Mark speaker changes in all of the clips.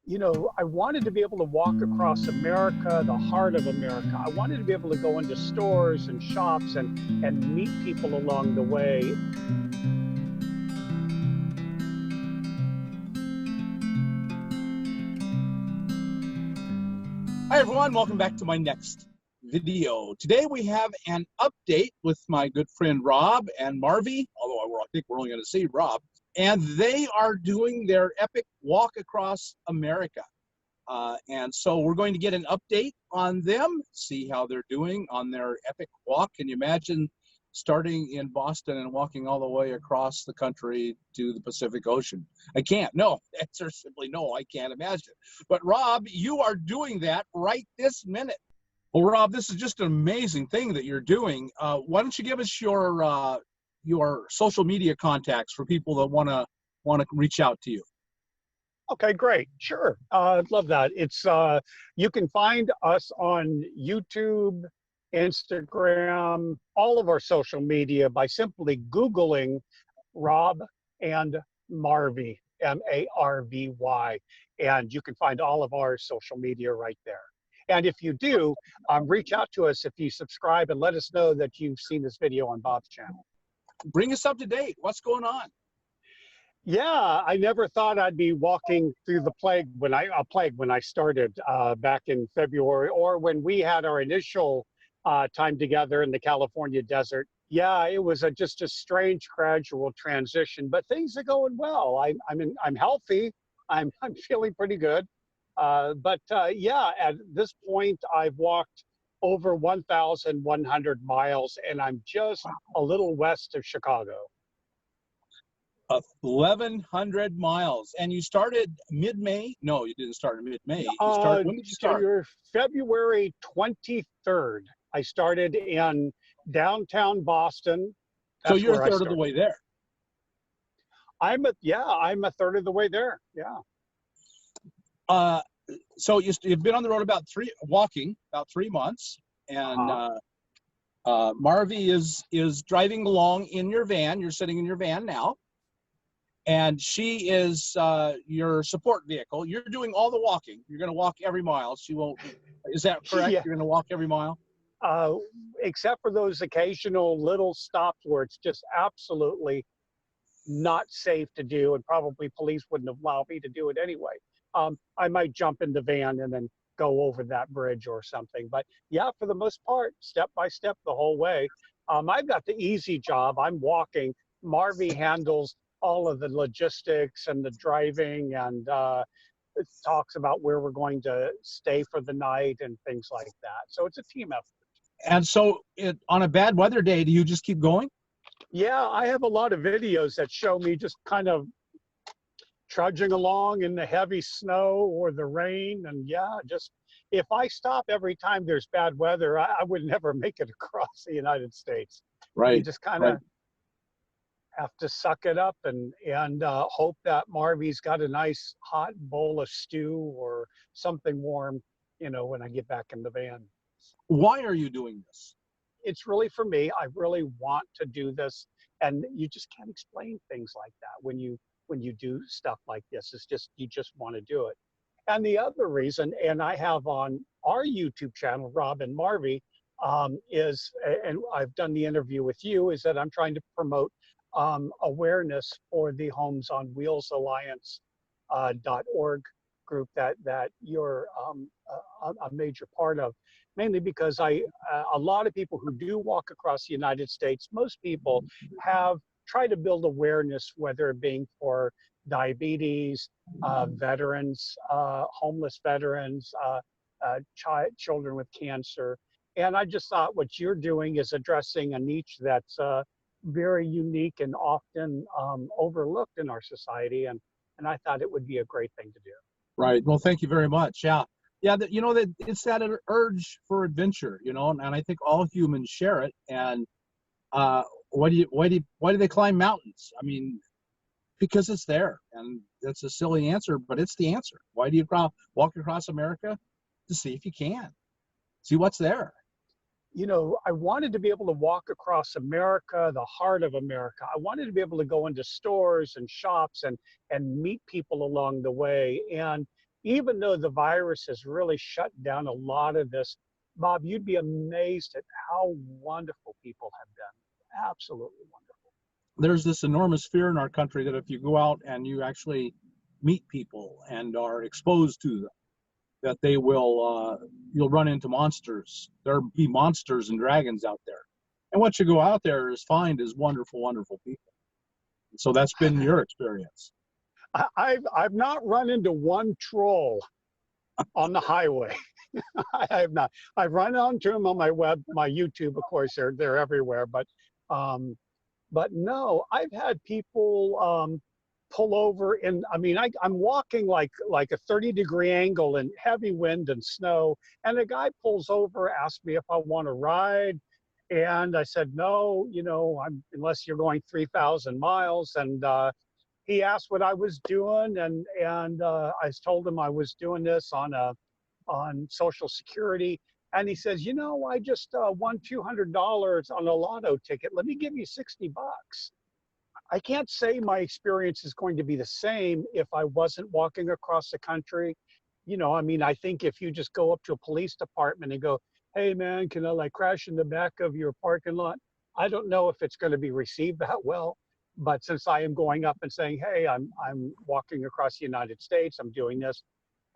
Speaker 1: I wanted to be able to walk across America, the heart of America. I wanted to be able to go into stores and shops and meet people along the way.
Speaker 2: Hi everyone, welcome back to my next video. Today we have an update with my good friend Rob and Marvy, although I think we're only going to see Rob, and they are doing their epic walk across America. And so we're going to get an update on them, see how they're doing on their epic walk. Can you imagine starting in Boston and walking all the way across the country to the Pacific Ocean? I can't. No, answer simply no, I can't imagine. But Rob, you are doing that right this minute. Well, Rob, this is just an amazing thing that you're doing. Why don't you give us your social media contacts for people that want to reach out to you?
Speaker 1: Okay, great. Sure. Love that. You can find us on YouTube, Instagram, all of our social media by simply Googling Rob and Marvy, Marvy. And you can find all of our social media right there. And if you do, reach out to us if you subscribe and let us know that you've seen this video on Bob's channel.
Speaker 2: Bring us up to date. What's going on?
Speaker 1: Yeah, I never thought I'd be walking through the plague when I started back in February, or when we had our initial time together in the California desert. Yeah, it was just a strange gradual transition, but things are going well. I'm healthy. I'm feeling pretty good. Yeah, at this point, I've walked over 1,100 miles, and I'm just a little west of Chicago.
Speaker 2: 1,100 miles, and you started mid-May? No, you didn't start in mid-May. When did you start?
Speaker 1: February 23rd. I started in downtown Boston.
Speaker 2: So you're a third of the way there.
Speaker 1: I'm a third of the way there. Yeah.
Speaker 2: So you've been on the road about 3 months, and Marvy is driving along in your van. You're sitting in your van now. And she is your support vehicle. You're doing all the walking. You're going to walk every mile. She won't. Is that correct? Yeah. You're going to walk every mile?
Speaker 1: Except for those occasional little stops where it's just absolutely not safe to do, and probably police wouldn't allow me to do it anyway. I might jump in the van and then go over that bridge or something. But yeah, for the most part, step by step the whole way. I've got the easy job. I'm walking. Marvy handles all of the logistics and the driving, and it talks about where we're going to stay for the night and things like that. So it's a team effort.
Speaker 2: And so on a bad weather day, do you just keep going?
Speaker 1: Yeah, I have a lot of videos that show me just kind of trudging along in the heavy snow or the rain. And yeah, just if I stop every time there's bad weather, I would never make it across the United States.
Speaker 2: Right.
Speaker 1: You just kind of have to suck it up and hope that Marvy's got a nice hot bowl of stew or something warm, when I get back in the van.
Speaker 2: Why are you doing this?
Speaker 1: It's really for me. I really want to do this, and you just can't explain things like that when you do stuff like this. It's just, you just want to do it. And the other reason, and I have on our YouTube channel, Rob and Marvy, is, and I've done the interview with you, is that I'm trying to promote awareness for the Homes on Wheels Alliance .org group that you're a major part of, mainly because a lot of people who do walk across the United States, most people have tried to build awareness, whether it being for diabetes, veterans, homeless veterans, children with cancer. And I just thought what you're doing is addressing a niche that's very unique and often overlooked in our society, and I thought it would be a great thing to do.
Speaker 2: Right. Well, thank you very much. Yeah, that that it's that urge for adventure, and I think all humans share it. And why do they climb mountains? I mean, because it's there, and that's a silly answer, but it's the answer. Why do you walk across America? To see if you can see what's there.
Speaker 1: I wanted to be able to walk across America, the heart of America. I wanted to be able to go into stores and shops and meet people along the way. And even though the virus has really shut down a lot of this, Bob, you'd be amazed at how wonderful people have been. Absolutely wonderful.
Speaker 2: There's this enormous fear in our country that if you go out and you actually meet people and are exposed to them, that they will, you'll run into monsters. There'll be monsters and dragons out there. And what you go out there is find is wonderful, wonderful people. So that's been your experience.
Speaker 1: I've not run into one troll on the highway. I have not. I've run onto them on my YouTube. Of course, they're everywhere. But no, I've had people pull over, and I mean, I'm walking like a 30-degree angle in heavy wind and snow, and a guy pulls over, asks me if I want to ride, and I said no, unless you're going 3,000 miles, and he asked what I was doing, and I told him I was doing this on Social Security. And he says, I just won $200 on a lotto ticket. Let me give you 60 bucks. I can't say my experience is going to be the same if I wasn't walking across the country. I mean, I think if you just go up to a police department and go, hey man, can I like crash in the back of your parking lot? I don't know if it's going to be received that well. But since I am going up and saying, hey, I'm walking across the United States, I'm doing this,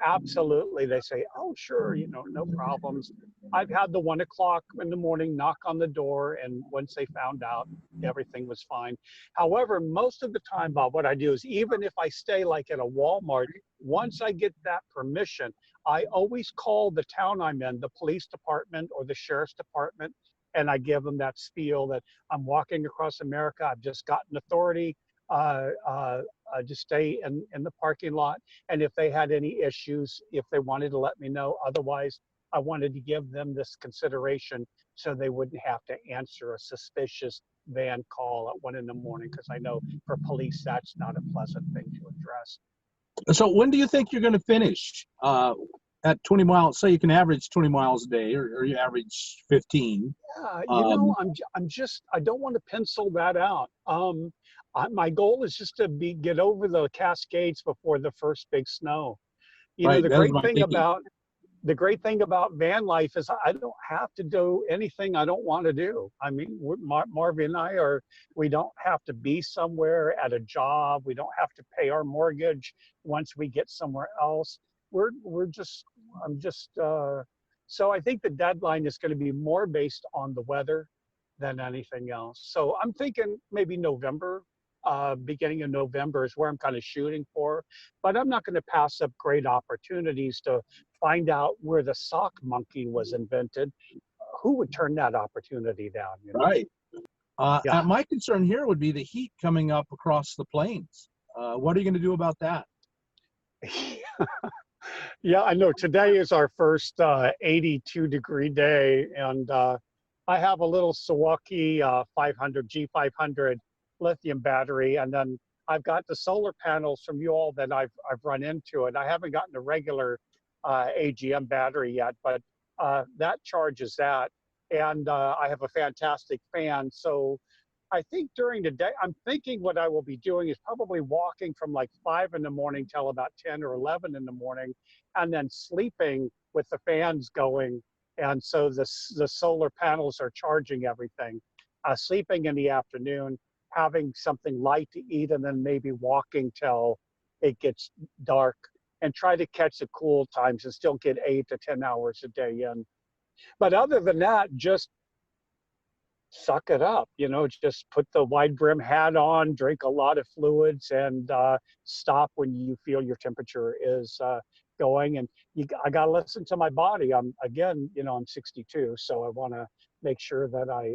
Speaker 1: absolutely. They say, oh, sure, no problems. I've had the 1 o'clock in the morning knock on the door, and once they found out, everything was fine. However, most of the time, Bob, what I do is even if I stay like at a Walmart, once I get that permission, I always call the town I'm in, the police department or the sheriff's department, and I give them that spiel that I'm walking across America. I've just gotten authority to stay in the parking lot. And if they had any issues, if they wanted to let me know. Otherwise, I wanted to give them this consideration so they wouldn't have to answer a suspicious van call at 1 in the morning, because I know for police, that's not a pleasant thing to address.
Speaker 2: So when do you think you're going to finish at 20 miles? Say you can average 20 miles a day, or you average 15.
Speaker 1: Yeah, I don't want to pencil that out. My goal is just to get over the Cascades before the first big snow.
Speaker 2: Right,
Speaker 1: The
Speaker 2: that was
Speaker 1: great
Speaker 2: my
Speaker 1: thing
Speaker 2: thinking.
Speaker 1: about van life is I don't have to do anything I don't want to do. I mean, Marvin and we don't have to be somewhere at a job. We don't have to pay our mortgage once we get somewhere else. So I think the deadline is going to be more based on the weather than anything else. So I'm thinking maybe November, beginning of November is where I'm kind of shooting for. But I'm not going to pass up great opportunities to find out where the sock monkey was invented. Who would turn that opportunity down?
Speaker 2: Right.
Speaker 1: Yeah.
Speaker 2: My concern here would be the heat coming up across the plains. What are you going to do about that?
Speaker 1: Yeah, I know. Today is our first 82-degree day, and I have a little Milwaukee 500 G500 lithium battery, and then I've got the solar panels from you all that I've run into it. I haven't gotten a regular AGM battery yet, but that charges that, and I have a fantastic fan. So I think during the day, I'm thinking what I will be doing is probably walking from like 5 in the morning till about 10 or 11 in the morning, and then sleeping with the fans going. And so the solar panels are charging everything. Sleeping in the afternoon, having something light to eat, and then maybe walking till it gets dark, and try to catch the cool times and still get 8 to 10 hours a day in. But other than that, just suck it up, just put the wide brim hat on, drink a lot of fluids, and stop when you feel your temperature is going. And I got to listen to my body. I'm 62, so I want to make sure that I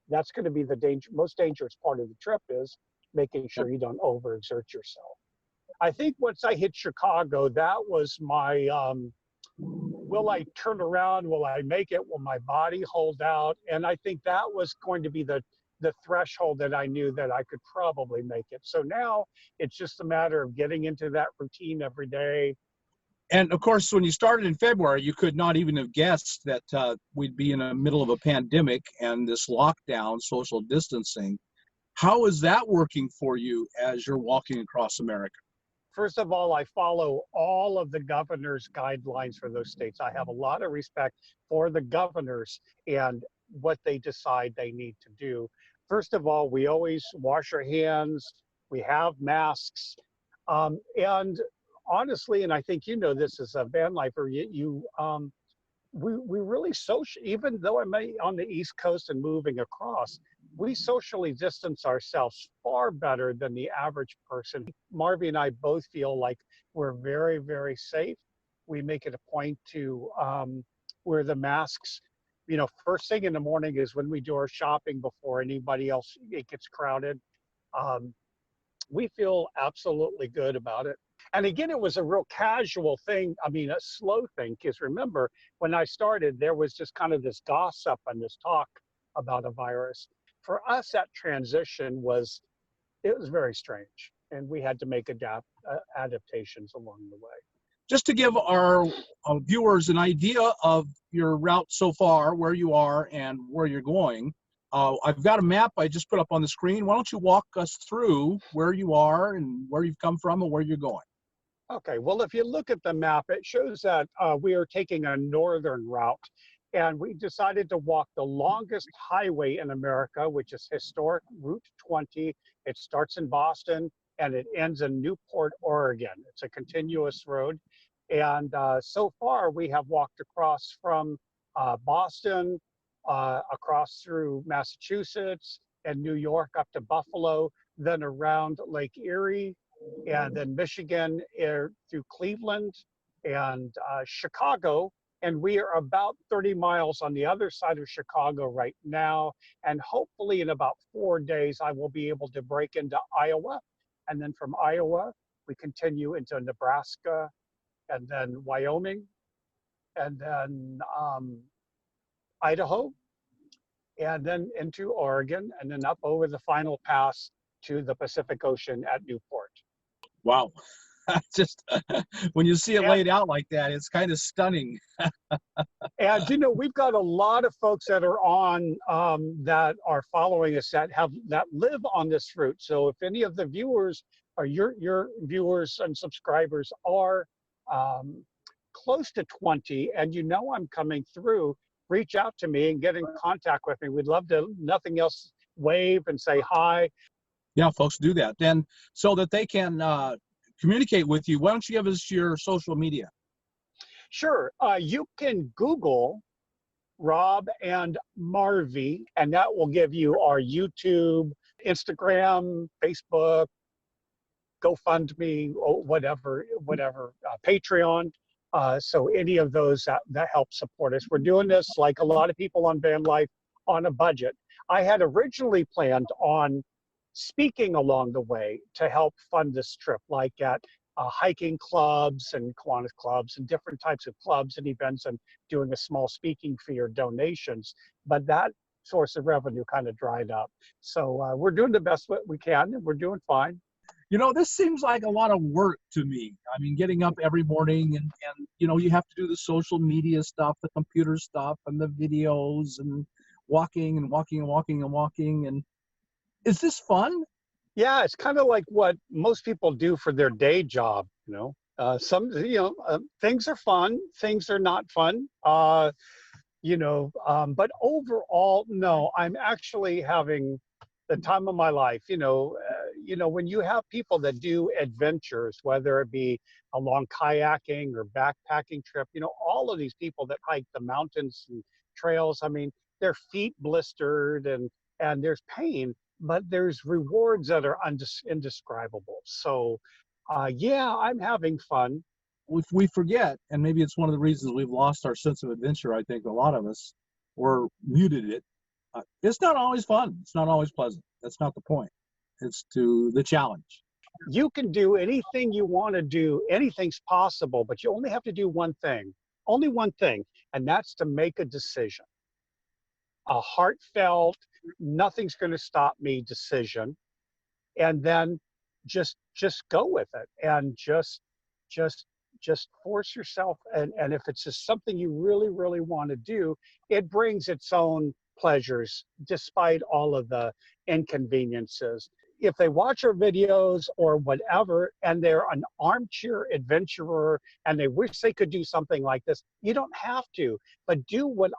Speaker 1: that's going to be the most dangerous part of the trip, is making sure you don't overexert yourself. I think once I hit Chicago, that was my will I turn around? Will I make it? Will my body hold out? And I think that was going to be the threshold that I knew that I could probably make it. So now it's just a matter of getting into that routine every day.
Speaker 2: And of course, when you started in February, you could not even have guessed that we'd be in the middle of a pandemic and this lockdown, social distancing. How is that working for you as you're walking across America?
Speaker 1: First of all, I follow all of the governor's guidelines for those states. I have a lot of respect for the governors and what they decide they need to do. First of all, we always wash our hands, we have masks, and honestly, and I think you know this as a van lifer, we really social, even though I'm on the East Coast and moving across, we socially distance ourselves far better than the average person. Marvy and I both feel like we're very, very safe. We make it a point to wear the masks. You know, first thing in the morning is when we do our shopping before anybody else, it gets crowded. Um, we feel absolutely good about it. And again, it was a real casual thing. I mean, a slow thing, because remember, when I started, there was just kind of this gossip and this talk about a virus. For us, that transition it was very strange. And we had to make adaptations along the way.
Speaker 2: Just to give our viewers an idea of your route so far, where you are and where you're going, I've got a map I just put up on the screen. Why don't you walk us through where you are and where you've come from and where you're going?
Speaker 1: Okay, well, if you look at the map, it shows that we are taking a northern route, and we decided to walk the longest highway in America, which is historic Route 20. It starts in Boston and it ends in Newport, Oregon. It's a continuous road. And so far, we have walked across from Boston, across through Massachusetts and New York up to Buffalo, then around Lake Erie, and then Michigan through Cleveland and Chicago. And we are about 30 miles on the other side of Chicago right now. And hopefully in about 4 days, I will be able to break into Iowa. And then from Iowa, we continue into Nebraska and then Wyoming and then Idaho and then into Oregon and then up over the final pass to the Pacific Ocean at Newport.
Speaker 2: Wow. Just when you see it
Speaker 1: And,
Speaker 2: laid out like that, it's kind of stunning.
Speaker 1: and you know, we've got a lot of folks that are on that are following us that live on this route. So if any of the viewers or your viewers and subscribers are close to 20 and you know I'm coming through, reach out to me and get in contact with me. We'd love to, nothing else, wave and say hi.
Speaker 2: Yeah, folks, do that. Then so that they can communicate with you, why don't you give us your social media?
Speaker 1: Sure. You can Google Rob and Marvy, and that will give you our YouTube, Instagram, Facebook, GoFundMe, or whatever, Patreon. So any of those that help support us. We're doing this like a lot of people on Van Life on a budget. I had originally planned on speaking along the way to help fund this trip, like at hiking clubs and Kiwanis clubs and different types of clubs and events, and doing a small speaking fee or donations. But that source of revenue kind of dried up. So we're doing the best we can, and we're doing fine.
Speaker 2: You know, this seems like a lot of work to me. I mean, getting up every morning and you know, you have to do the social media stuff, the computer stuff, and the videos, and walking and walking and walking and walking. And is this fun?
Speaker 1: Yeah, it's kind of like what most people do for their day job. Things are fun, things are not fun. But overall, no, I'm actually having the time of my life. When you have people that do adventures, whether it be a long kayaking or backpacking trip, all of these people that hike the mountains and trails, I mean, their feet blistered and there's pain, but there's rewards that are indescribable. So, yeah, I'm having fun.
Speaker 2: If we forget, and maybe it's one of the reasons we've lost our sense of adventure, I think a lot of us, or muted it. It's not always fun. It's not always pleasant. That's not the point. It's to the challenge.
Speaker 1: You can do anything you want to do. Anything's possible, but you only have to do only one thing, and that's to make a decision. A heartfelt, nothing's going to stop me decision, and then just go with it, and just force yourself. And if it's just something you really, really want to do, it brings its own pleasures despite all of the inconveniences. if they watch our videos or whatever, and they're an armchair adventurer and they wish they could do something like this, you don't have to, but do what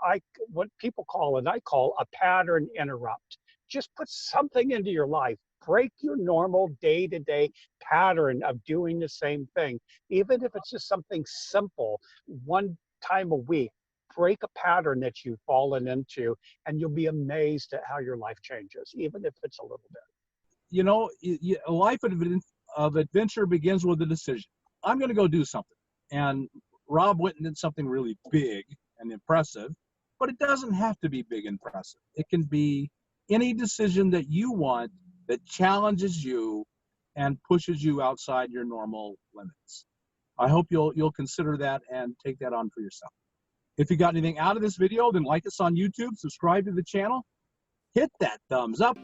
Speaker 1: people call, and I call, a pattern interrupt. Just put something into your life. Break your normal day-to-day pattern of doing the same thing, even if it's just something simple, one time a week. Break a pattern that you've fallen into, and you'll be amazed at how your life changes, even if it's a little bit.
Speaker 2: You know, a life of adventure begins with a decision. I'm going to go do something. And Rob went and did something really big and impressive, but it doesn't have to be big and impressive. It can be any decision that you want that challenges you and pushes you outside your normal limits. I hope you'll consider that and take that on for yourself. If you got anything out of this video, then like us on YouTube, subscribe to the channel, hit that thumbs up.